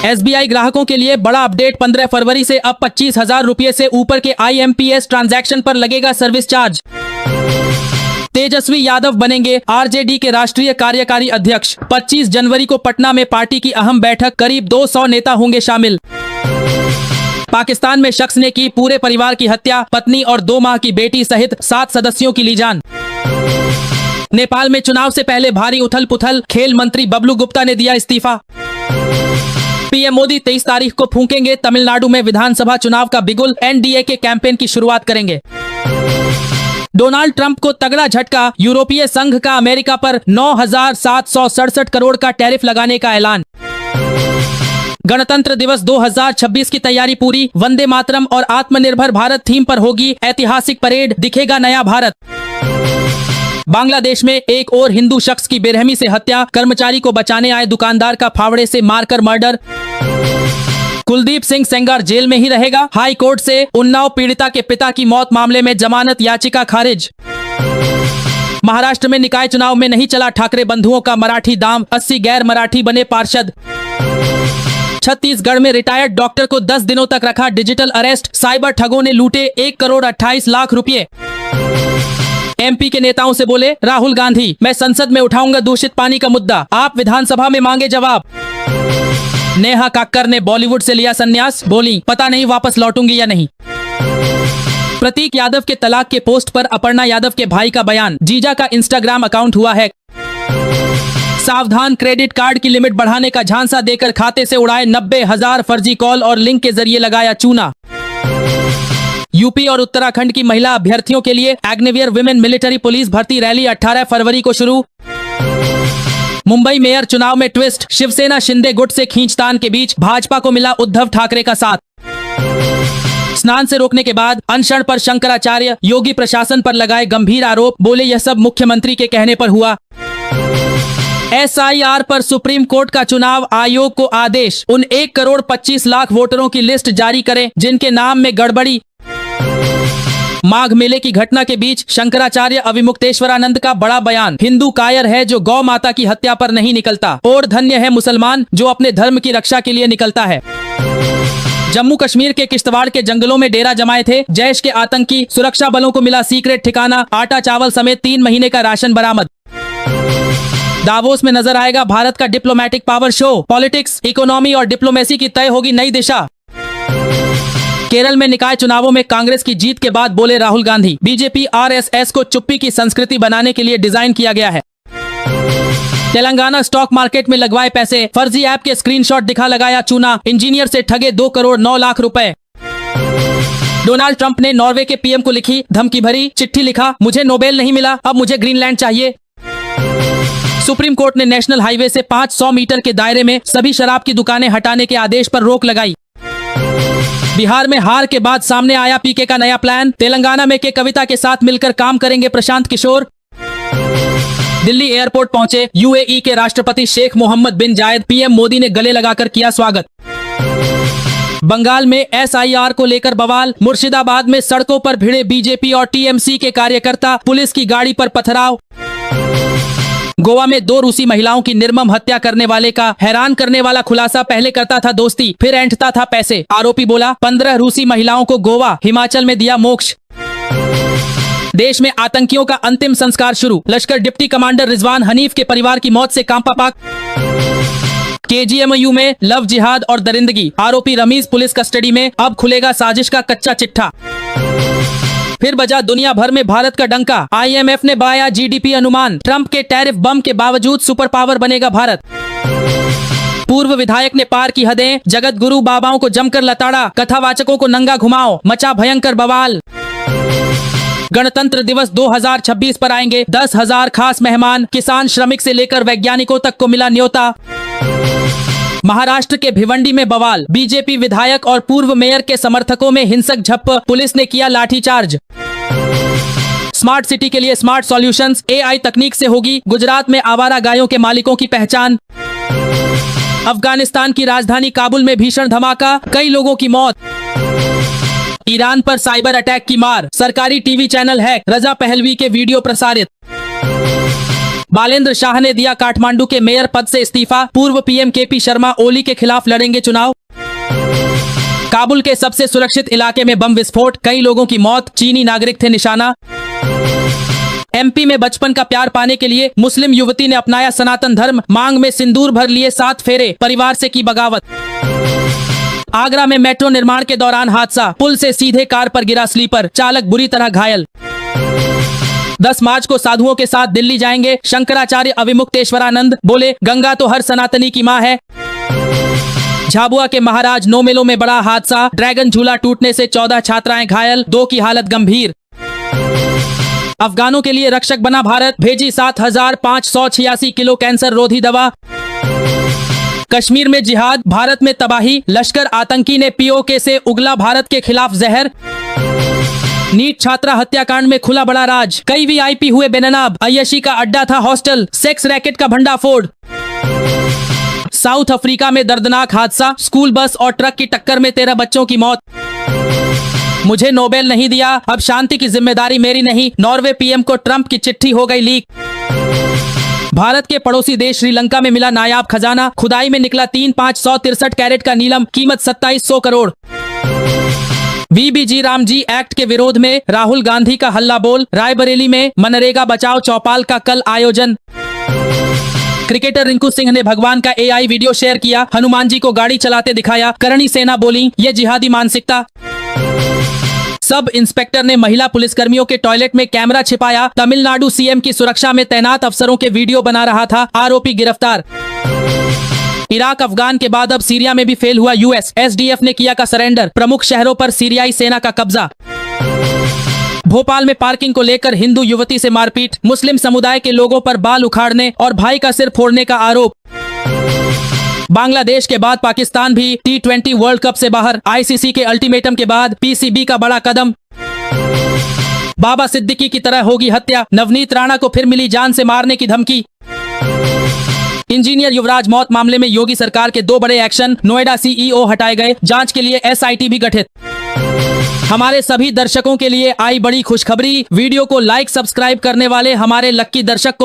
SBI ग्राहकों के लिए बड़ा अपडेट। 15 फरवरी से अब 25,000 रुपये से ऊपर के IMPS ट्रांजैक्शन पर लगेगा सर्विस चार्ज। तेजस्वी यादव बनेंगे RJD के राष्ट्रीय कार्यकारी अध्यक्ष। 25 जनवरी को पटना में पार्टी की अहम बैठक, करीब 200 नेता होंगे शामिल। पाकिस्तान में शख्स ने की पूरे परिवार की हत्या, पत्नी और 2 माह की बेटी सहित 7 सदस्यों की ली जान। नेपाल में चुनाव से पहले भारी उथल पुथल, खेल मंत्री बबलू गुप्ता ने दिया इस्तीफा। पीएम मोदी 23 तारीख को फूंकेंगे तमिलनाडु में विधानसभा चुनाव का बिगुल, NDA के कैंपेन की शुरुआत करेंगे। डोनाल्ड ट्रंप को तगड़ा झटका, यूरोपीय संघ का अमेरिका पर 9,767 करोड़ का टैरिफ लगाने का ऐलान। गणतंत्र दिवस 2026 की तैयारी पूरी, वंदे मातरम और आत्मनिर्भर भारत थीम पर होगी ऐतिहासिक परेड, दिखेगा नया भारत। बांग्लादेश में एक और हिंदू शख्स की बेरहमी से हत्या, कर्मचारी को बचाने आए दुकानदार का फावड़े से मारकर मर्डर। कुलदीप सिंह सेंगर जेल में ही रहेगा, हाई कोर्ट से उन्नाव पीड़िता के पिता की मौत मामले में जमानत याचिका खारिज। महाराष्ट्र में निकाय चुनाव में नहीं चला ठाकरे बंधुओं का मराठी दाम, 80 गैर मराठी बने पार्षद। छत्तीसगढ़ में रिटायर्ड डॉक्टर को 10 दिनों तक रखा डिजिटल अरेस्ट, साइबर ठगों ने लूटे 1 करोड़ 28 लाख रुपए। MP के नेताओं से बोले राहुल गांधी, मैं संसद में उठाऊंगा दूषित पानी का मुद्दा, आप विधानसभा में मांगे जवाब। नेहा कक्कर ने बॉलीवुड से लिया संन्यास, बोली पता नहीं वापस लौटूंगी या नहीं। प्रतीक यादव के तलाक के पोस्ट पर अपर्णा यादव के भाई का बयान, जीजा का इंस्टाग्राम अकाउंट हुआ हैक। सावधान, क्रेडिट कार्ड की लिमिट बढ़ाने का झांसा देकर खाते से उड़ाए 90,000 फर्जी कॉल और लिंक के जरिए लगाया चूना। यूपी और उत्तराखंड की महिला अभ्यर्थियों के लिए एग्निवियर विमेन मिलिट्री पुलिस भर्ती रैली 18 फरवरी को शुरू। मुंबई मेयर चुनाव में ट्विस्ट, शिवसेना शिंदे गुट से खींचतान के बीच भाजपा को मिला उद्धव ठाकरे का साथ। स्नान से रोकने के बाद अनशन पर शंकराचार्य, योगी प्रशासन पर लगाए गंभीर आरोप, बोले यह सब मुख्यमंत्री के कहने पर हुआ। SIR पर सुप्रीम कोर्ट का चुनाव आयोग को आदेश, उन 1 करोड़ 25 लाख वोटरों की लिस्ट जारी करें जिनके नाम में गड़बड़ी। माघ मेले की घटना के बीच शंकराचार्य अविमुक्तेश्वरानंद का बड़ा बयान, हिंदू कायर है जो गौ माता की हत्या पर नहीं निकलता, और धन्य है मुसलमान जो अपने धर्म की रक्षा के लिए निकलता है। जम्मू कश्मीर के किश्तवाड़ के जंगलों में डेरा जमाए थे जैश के आतंकी, सुरक्षा बलों को मिला सीक्रेट ठिकाना, आटा चावल समेत 3 महीने का राशन बरामद। दावोस में नजर आएगा भारत का diplomatic power show, politics, economy और डिप्लोमेसी की तय होगी नई दिशा। केरल में निकाय चुनावों में कांग्रेस की जीत के बाद बोले राहुल गांधी, बीजेपी RSS को चुप्पी की संस्कृति बनाने के लिए डिजाइन किया गया है। तेलंगाना स्टॉक मार्केट में लगवाए पैसे, फर्जी ऐप के स्क्रीनशॉट दिखा लगाया चूना, इंजीनियर से ठगे 2 करोड़ 9 लाख रुपए। डोनाल्ड ट्रंप ने नॉर्वे के PM को लिखी धमकी भरी चिट्ठी, लिखा मुझे नोबेल नहीं मिला, अब मुझे ग्रीनलैंड चाहिए। सुप्रीम कोर्ट ने नेशनल हाईवे से 500 मीटर के दायरे में सभी शराब की दुकानें हटाने के आदेश पर रोक लगाई। बिहार में हार के बाद सामने आया PK का नया प्लान, तेलंगाना में के कविता के साथ मिलकर काम करेंगे प्रशांत किशोर। दिल्ली एयरपोर्ट पहुंचे UAE के राष्ट्रपति शेख मोहम्मद बिन जायद, PM मोदी ने गले लगाकर किया स्वागत। बंगाल में SIR को लेकर बवाल, मुर्शिदाबाद में सड़कों पर भिड़े BJP और TMC के कार्यकर्ता, पुलिस की गाड़ी पर पथराव। गोवा में 2 रूसी महिलाओं की निर्मम हत्या करने वाले का हैरान करने वाला खुलासा, पहले करता था दोस्ती फिर ऐंठता था पैसे। आरोपी बोला 15 रूसी महिलाओं को गोवा, हिमाचल में दिया मोक्ष। देश में आतंकियों का अंतिम संस्कार शुरू, लश्कर डिप्टी कमांडर रिजवान हनीफ के परिवार की मौत से कांपा पाक। KGMU में लव जिहाद और दरिंदगी, आरोपी रमीज पुलिस कस्टडी में, अब खुलेगा साजिश का कच्चा चिट्ठा। फिर बजा दुनिया भर में भारत का डंका, IMF ने बढ़ाया GDP अनुमान, ट्रंप के टैरिफ बम के बावजूद सुपर पावर बनेगा भारत। पूर्व विधायक ने पार की हदें, जगत गुरु बाबाओं को जमकर लताड़ा, कथावाचकों को नंगा घुमाओ, मचा भयंकर बवाल। गणतंत्र दिवस 2026 पर आएंगे 10,000 खास मेहमान, किसान श्रमिक से लेकर वैज्ञानिकों तक को मिला न्योता। महाराष्ट्र के भिवंडी में बवाल, बीजेपी विधायक और पूर्व मेयर के समर्थकों में हिंसक झड़प, पुलिस ने किया लाठीचार्ज। स्मार्ट सिटी के लिए स्मार्ट सॉल्यूशंस, AI तकनीक से होगी गुजरात में आवारा गायों के मालिकों की पहचान। अफगानिस्तान की राजधानी काबुल में भीषण धमाका, कई लोगों की मौत। ईरान पर साइबर अटैक की मार, सरकारी TV channel hack, Reza Pahlavi के वीडियो प्रसारित। बालेंद्र शाह ने दिया काठमांडू के मेयर पद से इस्तीफा। पूर्व पीएम केपी शर्मा ओली के खिलाफ लड़ेंगे चुनाव। काबुल के सबसे सुरक्षित इलाके में बम विस्फोट, कई लोगों की मौत, चीनी नागरिक थे निशाना। एमपी में बचपन का प्यार पाने के लिए मुस्लिम युवती ने अपनाया सनातन धर्म, मांग में सिंदूर भर लिए 7 फेरे, परिवार से की बगावत। आगरा में मेट्रो निर्माण के दौरान हादसा, पुल से सीधे कार पर गिरा स्लीपर, चालक बुरी तरह घायल। 10 मार्च को साधुओं के साथ दिल्ली जाएंगे शंकराचार्य अविमुक्तेश्वरानंद, बोले गंगा तो हर सनातनी की मां है। झाबुआ के महाराज नो मेलों में बड़ा हादसा, ड्रैगन झूला टूटने से 14 छात्राएं घायल, 2 की हालत गंभीर। अफगानों के लिए रक्षक बना भारत, भेजी 7586 किलो कैंसर रोधी दवा। कश्मीर में जिहाद, भारत में तबाही, लश्कर आतंकी ने पीओके से उगला भारत के खिलाफ जहर। नीट छात्रा हत्याकांड में खुला बड़ा राज, कई वीआईपी हुए बेननाब, अय्यशी का अड्डा था हॉस्टल, सेक्स रैकेट का भंडाफोड़। साउथ अफ्रीका में दर्दनाक हादसा, स्कूल बस और ट्रक की टक्कर में 13 बच्चों की मौत। मुझे नोबेल नहीं दिया, अब शांति की जिम्मेदारी मेरी नहीं, नॉर्वे पीएम को ट्रंप की चिट्ठी हो गई लीक। भारत के पड़ोसी देश श्रीलंका में मिला नायाब खजाना, खुदाई में निकला 3,563 कैरेट का नीलम, कीमत 2700 करोड़। वीबीजी रामजी एक्ट के विरोध में राहुल गांधी का हल्ला बोल, रायबरेली में मनरेगा बचाओ चौपाल का कल आयोजन। क्रिकेटर रिंकू सिंह ने भगवान का एआई वीडियो शेयर किया, हनुमान जी को गाड़ी चलाते दिखाया, करणी सेना बोली ये जिहादी मानसिकता। सब इंस्पेक्टर ने महिला पुलिसकर्मियों के टॉयलेट में कैमरा छिपाया, तमिलनाडु सीएम की सुरक्षा में तैनात अफसरों के वीडियो बना रहा था, आरोपी गिरफ्तार। इराक अफगान के बाद अब सीरिया में भी फेल हुआ यूएस, एसडीएफ ने किया का सरेंडर, प्रमुख शहरों पर सीरियाई सेना का कब्जा। भोपाल में पार्किंग को लेकर हिंदू युवती से मारपीट, मुस्लिम समुदाय के लोगों पर बाल उखाड़ने और भाई का सिर फोड़ने का आरोप। बांग्लादेश के बाद पाकिस्तान भी T20 वर्ल्ड कप से बाहर, आईसीसी के अल्टीमेटम के बाद पीसीबी का बड़ा कदम। बाबा सिद्दीकी की तरह होगी हत्या, नवनीत राणा को फिर मिली जान से मारने की धमकी। इंजीनियर युवराज मौत मामले में योगी सरकार के 2 बड़े एक्शन, नोएडा सीईओ हटाए गए, जांच के लिए एसआईटी भी गठित। हमारे सभी दर्शकों के लिए आई बड़ी खुशखबरी, वीडियो को लाइक सब्सक्राइब करने वाले हमारे लक्की दर्शक को